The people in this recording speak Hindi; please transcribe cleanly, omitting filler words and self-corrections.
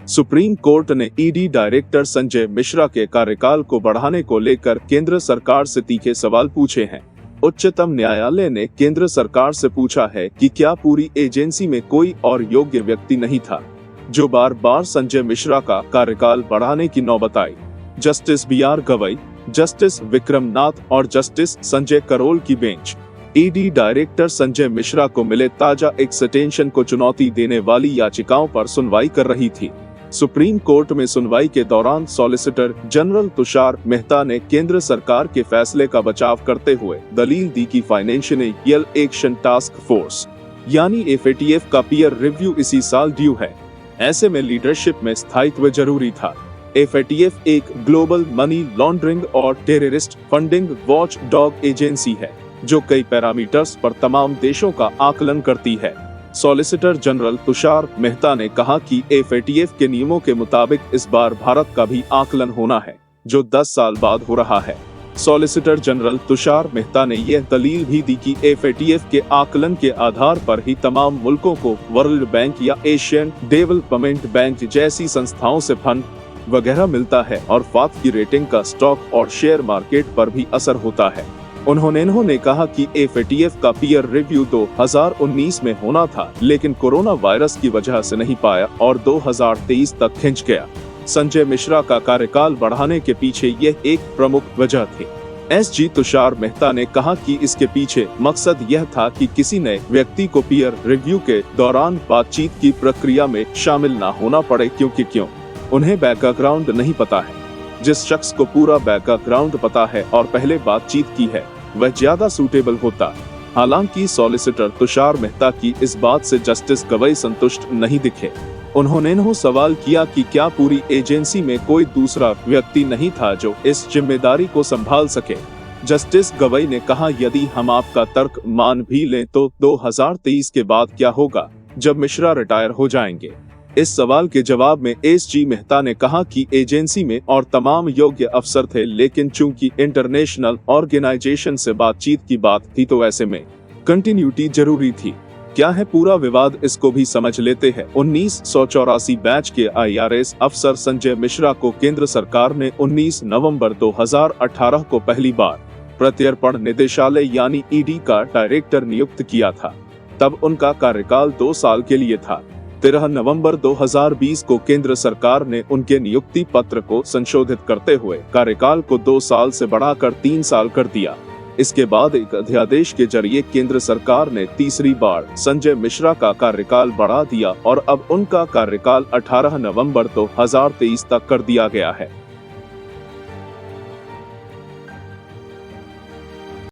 सुप्रीम कोर्ट ने ईडी डायरेक्टर संजय मिश्रा के कार्यकाल को बढ़ाने को लेकर केंद्र सरकार से तीखे सवाल पूछे हैं। उच्चतम न्यायालय ने केंद्र सरकार से पूछा है कि क्या पूरी एजेंसी में कोई और योग्य व्यक्ति नहीं था जो बार बार संजय मिश्रा का कार्यकाल बढ़ाने की नौबत आई। Justice BR Gavai, justice Vikram Nath और जस्टिस संजय करोल की bench ED director Sanjay Mishra को मिले ताजा एक्सटेंशन को चुनौती देने वाली याचिकाओं पर सुनवाई कर रही थी। सुप्रीम कोर्ट में सुनवाई के दौरान सॉलिसिटर जनरल तुषार मेहता ने केंद्र सरकार के फैसले का बचाव करते हुए दलील दी कि फाइनेंशियल एक्शन टास्क फोर्स यानी FATF का पीयर रिव्यू इसी साल ड्यू है। ऐसे में लीडरशिप में स्थायित्व जरूरी था। FATF एक ग्लोबल मनी लॉन्ड्रिंग और terrorist funding watch dog agency है जो कई पैरामीटर्स पर तमाम देशों का आकलन करती है। सॉलिसिटर जनरल तुषार मेहता ने कहा कि FATF के नियमों के मुताबिक इस बार भारत का भी आकलन होना है जो 10 साल बाद हो रहा है। सॉलिसिटर जनरल तुषार मेहता ने यह दलील भी दी कि FATF के आकलन के आधार पर ही तमाम मुल्कों को वर्ल्ड बैंक या एशियन डेवलपमेंट बैंक जैसी संस्थाओं से फंड वगैरह मिलता है और FATF की रेटिंग का स्टॉक और शेयर मार्केट पर भी असर होता है। उन्होंने कहा कि FATF का पीयर रिव्यू 2019 में होना था लेकिन कोरोना वायरस की वजह से नहीं पाया और 2023 तक खिंच गया। संजय मिश्रा का कार्यकाल बढ़ाने के पीछे यह एक प्रमुख वजह थी। SG तुषार मेहता ने कहा कि इसके पीछे मकसद यह था कि किसी नए व्यक्ति को पीयर रिव्यू के दौरान बातचीत की प्रक्रिया में शामिल न होना पड़े क्योंकि उन्हें बैकग्राउंड नहीं पता है। जिस शख्स को पूरा बैकग्राउंड पता है और पहले बातचीत की है वह ज्यादा सूटेबल होता। हालांकि सॉलिसिटर तुषार मेहता की इस बात से जस्टिस गवई संतुष्ट नहीं दिखे। उन्होंने सवाल किया कि क्या पूरी एजेंसी में कोई दूसरा व्यक्ति नहीं था जो इस जिम्मेदारी को संभाल सके। जस्टिस गवई ने कहा, यदि हम आपका तर्क मान भी लें तो 2023 के बाद क्या होगा जब मिश्रा रिटायर हो जाएंगे। इस सवाल के जवाब में SG मेहता ने कहा कि एजेंसी में और तमाम योग्य अफसर थे लेकिन चूंकि इंटरनेशनल ऑर्गेनाइजेशन से बातचीत की बात थी तो ऐसे में कंटिन्यूटी जरूरी थी। क्या है पूरा विवाद, इसको भी समझ लेते हैं। 1984 बैच के IRS अफसर संजय मिश्रा को केंद्र सरकार ने 19 नवंबर 2018 को पहली बार प्रत्यर्पण निदेशालय यानी ED का डायरेक्टर नियुक्त किया था। तब उनका कार्यकाल 2 साल के लिए था। 13 नवंबर 2020 को केंद्र सरकार ने उनके नियुक्ति पत्र को संशोधित करते हुए कार्यकाल को 2 साल से बढ़ाकर 3 साल कर दिया। इसके बाद एक अध्यादेश के जरिए केंद्र सरकार ने तीसरी बार संजय मिश्रा का कार्यकाल बढ़ा दिया और अब उनका कार्यकाल 18 नवंबर 2023 तक कर दिया गया है।